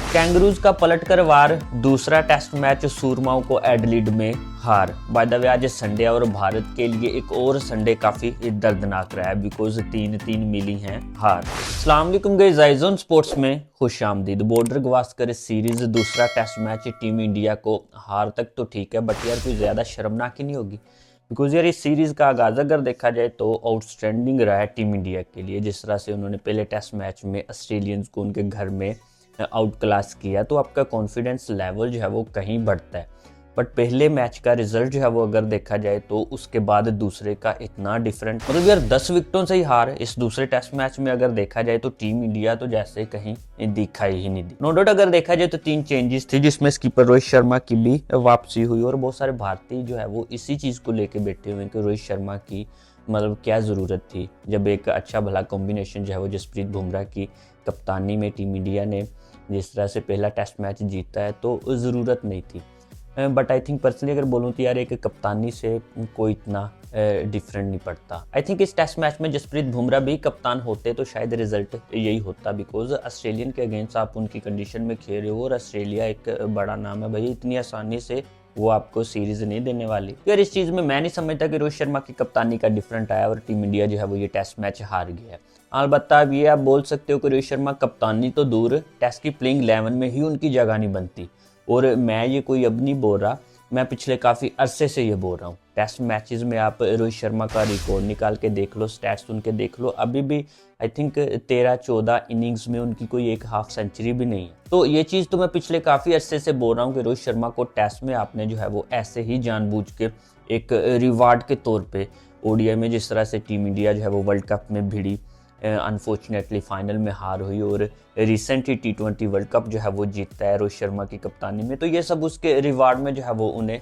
Kangaroos का पलटकर वार, दूसरा टेस्ट मैच सूरमाओं को एडलीड में हार। बाय द वे आज संडे और भारत के लिए एक और संडे काफी दर्दनाक रहा है बिकॉज 3-3 मिली हैं हार। अस्सलाम वालेकुम गाइस, आइज़ोन स्पोर्ट्स में खुश आमदीद। बॉर्डर गवास्कर सीरीज दूसरा टेस्ट मैच टीम इंडिया को हार तक तो ठीक है, बट यार कोई ज्यादा शर्मनाक ही नहीं होगी बिकॉज यार इस सीरीज का आगाज अगर देखा जाए तो आउटस्टैंडिंग रहा है टीम इंडिया के लिए। जिस तरह से उन्होंने पहले टेस्ट मैच में ऑस्ट्रेलियंस को उनके घर में आउट क्लास किया तो आपका कॉन्फिडेंस लेवल जो है वो कहीं बढ़ता है। बट पहले मैच का रिजल्ट जो है वो अगर देखा जाए तो उसके बाद दूसरे का इतना डिफरेंट, मतलब यार 10 विकेटों से ही हार इस दूसरे टेस्ट मैच में अगर देखा जाए तो टीम इंडिया तो जैसे कहीं दिखाई ही नहीं दी। नो डाउट अगर देखा जाए तो 3 चेंजेस थी जिसमें स्कीपर रोहित शर्मा की भी वापसी हुई और बहुत सारे भारतीय जो है वो इसी चीज को लेके बैठे हुए कि रोहित शर्मा की मतलब क्या ज़रूरत थी जब एक अच्छा भला कॉम्बिनेशन जो है वो जसप्रीत बुमराह की कप्तानी में टीम इंडिया ने जिस तरह से पहला टेस्ट मैच जीता है तो ज़रूरत नहीं थी। बट आई थिंक पर्सनली अगर बोलूँ तो यार एक कप्तानी से कोई इतना डिफरेंट नहीं पड़ता। आई थिंक इस टेस्ट मैच में जसप्रीत बुमराह भी कप्तान होते तो शायद रिजल्ट यही होता बिकॉज ऑस्ट्रेलियन के अगेंस्ट आप उनकी कंडीशन में खेल रहे हो और ऑस्ट्रेलिया एक बड़ा नाम है भाई, इतनी आसानी से वो आपको सीरीज नहीं देने वाली। यार इस चीज में मैं नहीं समझता कि रोहित शर्मा की कप्तानी का डिफरेंट आया और टीम इंडिया जो है वो ये टेस्ट मैच हार गया है। अलबत्ता अब ये आप बोल सकते हो कि रोहित शर्मा कप्तानी तो दूर, टेस्ट की प्लेइंग 11 में ही उनकी जगह नहीं बनती। और मैं ये कोई अब नहीं बोल रहा, मैं पिछले काफ़ी अरसे से ये बोल रहा हूँ। टेस्ट मैचेस में आप रोहित शर्मा का रिकॉर्ड निकाल के देख लो, स्टैट्स सुन के देख लो, अभी भी आई थिंक 13-14 इनिंग्स में उनकी कोई एक हाफ सेंचुरी भी नहीं है। तो ये चीज़ तो मैं पिछले काफ़ी अरसे से बोल रहा हूँ कि रोहित शर्मा को टेस्ट में आपने जो है वो ऐसे ही जानबूझ के एक रिवार्ड के तौर पर ओडीआई में जिस तरह से टीम इंडिया जो है वो वर्ल्ड कप में भिड़ी, अनफॉर्चुनेटली फाइनल में हार हुई और रिसेंटली T20 वर्ल्ड कप जो है वो जीतता है रोहित शर्मा की कप्तानी में, तो ये सब उसके रिवार्ड में जो है वो उन्हें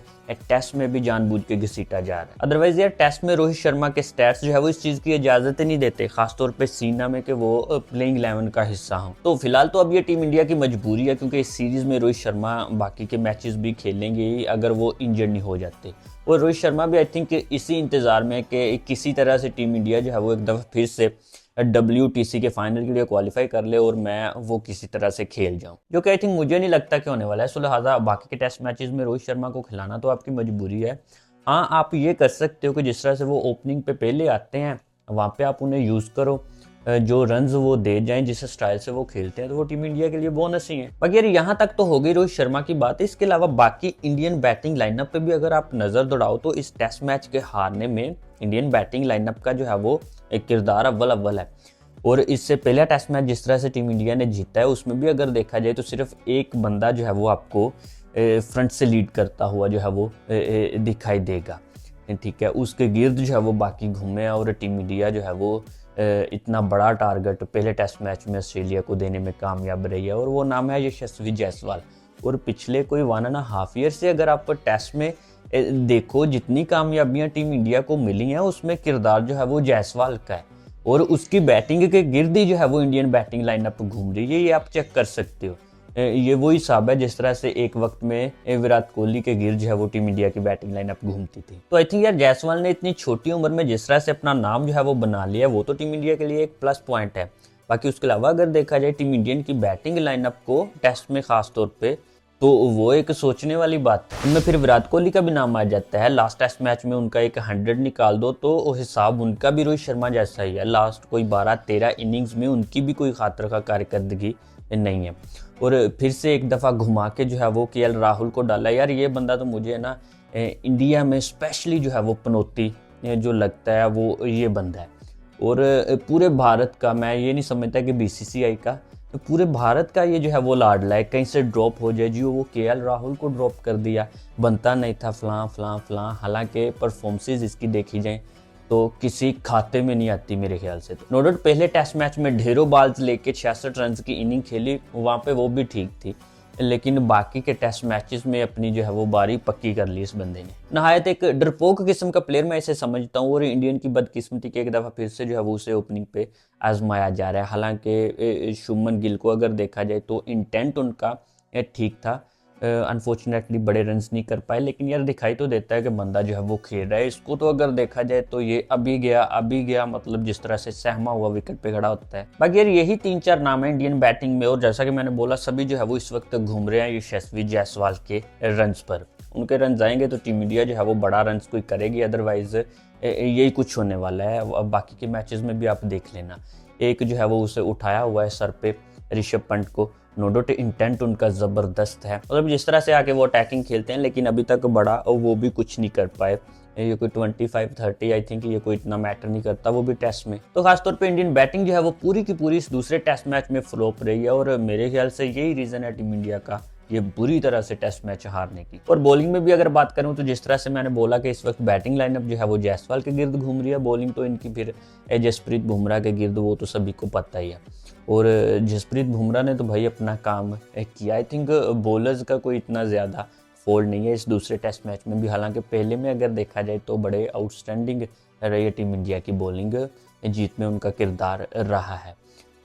टेस्ट में भी जानबूझ के घसीटा जा रहा है। अदरवाइज यार टेस्ट में रोहित शर्मा के स्टैट्स जो है वो इस चीज की इजाजत ही नहीं देते, खासतौर पे सीना में कि वो प्लेइंग 11 का हिस्सा हो। तो फिलहाल तो अब ये टीम इंडिया की मजबूरी है क्योंकि इस सीरीज में रोहित शर्मा बाकी के मैचेस भी खेलेंगे ही अगर वो इंजर्ड नहीं हो जाते। और रोहित शर्मा भी आई थिंक इसी इंतजार में कि किसी तरह से टीम इंडिया जो है वो एक दफा फिर से WTC के फाइनल के लिए क्वालिफाई कर ले और मैं वो किसी तरह से खेल जाऊं, जो कि आई थिंक मुझे नहीं लगता कि होने वाला है। सो लिहाजा बाकी के टेस्ट मैचेस में रोहित शर्मा को खिलाना तो आपकी मजबूरी है। हाँ, आप ये कर सकते हो कि जिस तरह से वो ओपनिंग पे पहले आते हैं वहाँ पे आप उन्हें यूज़ करो, जो रन्स वो दे जाएं जिस स्टाइल से वो खेलते हैं तो वो टीम इंडिया के लिए बोनस ही है। बाकी यार यहाँ तक तो हो गई रोहित शर्मा की बात। इसके अलावा बाकी इंडियन बैटिंग लाइनअप पे भी अगर आप नजर दौड़ाओ तो इस टेस्ट मैच के हारने में इंडियन बैटिंग लाइनअप का जो है वो एक किरदार अव्वल है। और इससे पहला टेस्ट मैच जिस तरह से टीम इंडिया ने जीता है उसमें भी अगर देखा जाए तो सिर्फ एक बंदा जो है वो आपको फ्रंट से लीड करता हुआ जो है वो दिखाई देगा, ठीक है। उसके गिर्द जो है वो बाकी घूमे और टीम इंडिया जो है वो इतना बड़ा टारगेट पहले टेस्ट मैच में ऑस्ट्रेलिया को देने में कामयाब रही है और वो नाम है यशस्वी जायसवाल। और पिछले कोई 1.5 ईयर से अगर आप टेस्ट में देखो जितनी कामयाबियां टीम इंडिया को मिली हैं उसमें किरदार जो है वो जायसवाल का है और उसकी बैटिंग के गिर्द ही जो है वो इंडियन बैटिंग लाइनअप घूम रही है। ये आप चेक कर सकते हो। ये वही हिसाब है जिस तरह से एक वक्त में विराट कोहली के गिर्द जो है वो टीम इंडिया की बैटिंग लाइनअप घूमती थी। तो आई थिंक यार जायसवाल ने इतनी छोटी उम्र में जिस तरह से अपना नाम जो है वो बना लिया वो तो टीम इंडिया के लिए एक प्लस पॉइंट है। बाकी उसके अलावा अगर देखा जाए टीम इंडियन की बैटिंग लाइनअप को टेस्ट में खास तौर पर तो वो एक सोचने वाली बात है। उनमें फिर विराट कोहली का भी नाम आ जाता है। लास्ट टेस्ट मैच में उनका एक 100 निकाल दो तो हिसाब उनका भी रोहित शर्मा जैसा ही है। लास्ट कोई 12-13 इनिंग्स में उनकी भी कोई खातर का कारकर्दगी नहीं है। और फिर से एक दफ़ा घुमा के जो है वो KL राहुल को डाला। यार ये बंदा तो मुझे ना इंडिया में स्पेशली जो है वो पनौती जो लगता है वो ये बंदा है। और पूरे भारत का, मैं ये नहीं समझता कि BCCI का, तो पूरे भारत का ये जो है वो लाडला है। कहीं से ड्रॉप हो जाए जी वो KL राहुल को ड्रॉप कर दिया, बनता नहीं था फलां फलां फलां। हालांकि परफॉर्मेंसेज इसकी देखी जाए तो किसी खाते में नहीं आती मेरे ख्याल से। तो नो डाउट पहले टेस्ट मैच में ढेरों बाल्स लेके 66 रन की इनिंग खेली, वहाँ पे वो भी ठीक थी, लेकिन बाकी के टेस्ट मैचेस में अपनी जो है वो बारी पक्की कर ली इस बंदे ने। नहायत एक डरपोक किस्म का प्लेयर मैं इसे समझता हूँ और इंडियन की बदकिस्मती के एक दफ़ा फिर से जो है वो उसे ओपनिंग पे आजमाया जा रहा है। हालांकि शुभमन गिल को अगर देखा जाए तो इंटेंट उनका ठीक था, अनफॉर्चुनेटली बड़े रन्स नहीं कर पाए, लेकिन यार दिखाई तो देता है कि बंदा जो है वो खेल रहा है। इसको तो अगर देखा जाए तो ये अभी गया मतलब जिस तरह से सहमा हुआ विकेट पे खड़ा होता है। बाकी यार यही 3-4 नाम है इंडियन बैटिंग में, और जैसा कि मैंने बोला सभी जो है वो इस वक्त घूम रहे हैं यशस्वी जायसवाल के रन्स पर। उनके रन आएंगे तो टीम इंडिया जो है वो बड़ा रन कोई करेगी, अदरवाइज यही कुछ होने वाला है। अब बाकी के मैचेस में भी आप देख लेना, एक जो है वो उसे उठाया हुआ है सर पे ऋषभ पंत को। नो डाउट इंटेंट उनका ज़बरदस्त है, मतलब जिस तरह से आके वो अटैकिंग खेलते हैं, लेकिन अभी तक बड़ा और वो भी कुछ नहीं कर पाए। ये कोई 25-30 आई थिंक ये कोई इतना मैटर नहीं करता, वो भी टेस्ट में। तो खासतौर पे इंडियन बैटिंग जो है वो पूरी की पूरी इस दूसरे टेस्ट मैच में फ्लॉप रही है, और मेरे ख्याल से यही रीज़न है टीम इंडिया का ये बुरी तरह से टेस्ट मैच हारने की। और बॉलिंग में भी अगर बात करूं तो जिस तरह से मैंने बोला कि इस वक्त बैटिंग लाइनअप जो है वो जायसवाल के गिर्द घूम रही है, बॉलिंग तो इनकी फिर जसप्रीत बुमराह के गिर्द, वो तो सभी को पता ही है। और जसप्रीत बुमराह ने तो भाई अपना काम किया। आई थिंक बॉलर्स का कोई इतना ज़्यादा फॉल्ट नहीं है इस दूसरे टेस्ट मैच में भी, हालांकि पहले में अगर देखा जाए तो बड़े आउटस्टैंडिंग रही है टीम इंडिया की बॉलिंग, जीत में उनका किरदार रहा है।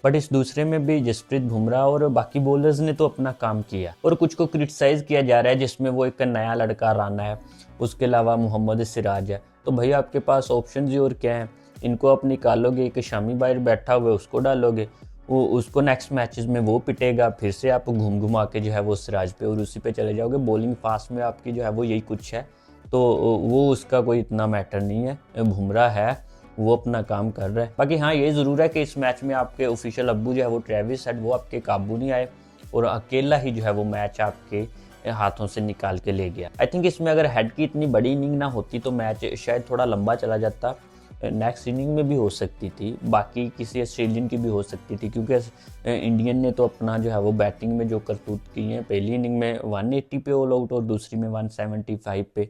बट इस दूसरे में भी जसप्रीत बुमराह और बाकी बॉलर्स ने तो अपना काम किया, और कुछ को क्रिटिसाइज किया जा रहा है जिसमें वो एक नया लड़का राना है, उसके अलावा मोहम्मद सिराज है। तो भाई आपके पास ऑप्शन ही और क्या है, इनको आप निकालोगे, एक शामी बाहर बैठा हुआ है उसको डालोगे, वो उसको नेक्स्ट मैचेस में वो पिटेगा, फिर से आप घूम घुमा के जो है वो सिराज पे और उसी पे चले जाओगे। बॉलिंग फास्ट में आपकी जो है वो यही कुछ है, तो वो उसका कोई इतना मैटर नहीं है। बुमराह है वो अपना काम कर रहा है। बाकी हाँ ये ज़रूर है कि इस मैच में आपके ऑफिशियल अब्बू जो है वो ट्रेविस हेड वो आपके काबू नहीं आए, और अकेला ही जो है वो मैच आपके हाथों से निकाल के ले गया। आई थिंक इसमें अगर हेड की इतनी बड़ी इनिंग ना होती तो मैच शायद थोड़ा लंबा चला जाता, नेक्स्ट इनिंग में भी हो सकती थी, बाकी किसी ऑस्ट्रेलियन की भी हो सकती थी, क्योंकि इंडियन ने तो अपना जो है वो बैटिंग में जो करतूत की है, पहली इनिंग में 180 पे ऑल आउट और दूसरी में 175 पे,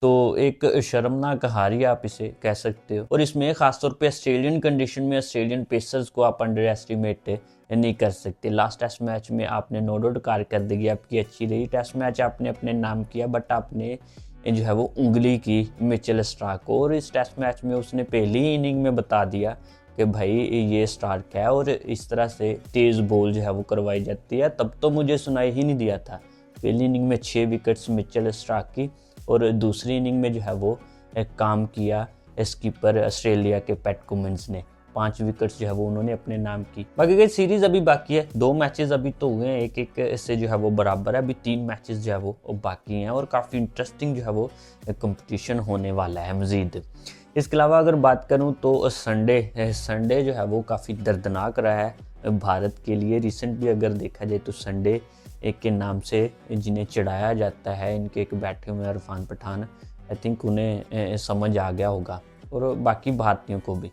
तो एक शर्मनाक हारी आप इसे कह सकते हो। और इसमें खासतौर पे ऑस्ट्रेलियन कंडीशन में ऑस्ट्रेलियन पेसर्स को आप अंडर एस्टिमेट नहीं कर सकते। लास्ट टेस्ट मैच में आपने नो डाउट कारकर्दगी आपकी अच्छी रही, टेस्ट मैच आपने अपने नाम किया, बट आपने जो है वो उंगली की मिचेल स्टार्क को, और इस टेस्ट मैच में उसने पहली ही इनिंग में बता दिया कि भाई ये स्टार्क है, और इस तरह से तेज़ बॉल जो है वो करवाई जाती है। तब तो मुझे सुनाई ही नहीं दिया था। पहली इनिंग में 6 विकेट्स मिचेल स्टार्क की, और दूसरी इनिंग में जो है वो एक काम किया स्कीपर ऑस्ट्रेलिया के पैट कुमिंस ने, 5 विकेट्स जो है वो उन्होंने अपने नाम की। बाकी की सीरीज अभी बाकी है, 2 मैचेस अभी तो हुए हैं, एक एक से जो है वो बराबर है, अभी 3 मैचेस जो है वो बाकी हैं, और काफ़ी इंटरेस्टिंग जो है वो कंपटीशन होने वाला है मज़ीद। इसके अलावा अगर बात करूं तो संडे जो है वो काफ़ी दर्दनाक रहा है भारत के लिए। रिसेंटली अगर देखा जाए तो संडे एक के नाम से जिन्हें चिढ़ाया जाता है, इनके एक बैठे हुए इरफान पठान, आई थिंक उन्हें समझ आ गया होगा, और बाकी भारतीयों को भी।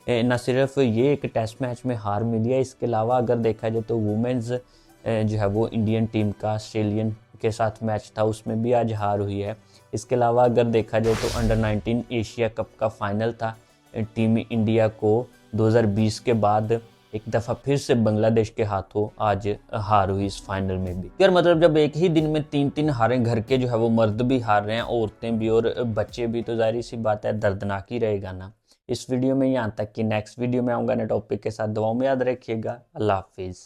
न सिर्फ ये एक टेस्ट मैच में हार मिली है, इसके अलावा अगर देखा जाए तो वुमेन्स जो है वो इंडियन टीम का ऑस्ट्रेलियन के साथ मैच था, उसमें भी आज हार हुई है। इसके अलावा अगर देखा जाए तो अंडर 19 एशिया कप का फाइनल था, टीम इंडिया को 2020 के बाद एक दफ़ा फिर से बांग्लादेश के हाथों आज हार हुई इस फाइनल में भी। यार मतलब जब एक ही दिन में 3-3 हारें, घर के जो है वो मर्द भी हार रहे हैं, औरतें भी और बच्चे भी, तो जाहिर सी बात है दर्दनाक ही रहेगा ना। इस वीडियो में यहाँ तक कि नेक्स्ट वीडियो में आऊँगा नए टॉपिक के साथ। दुआओं में याद रखिएगा। अल्लाह हाफिज़।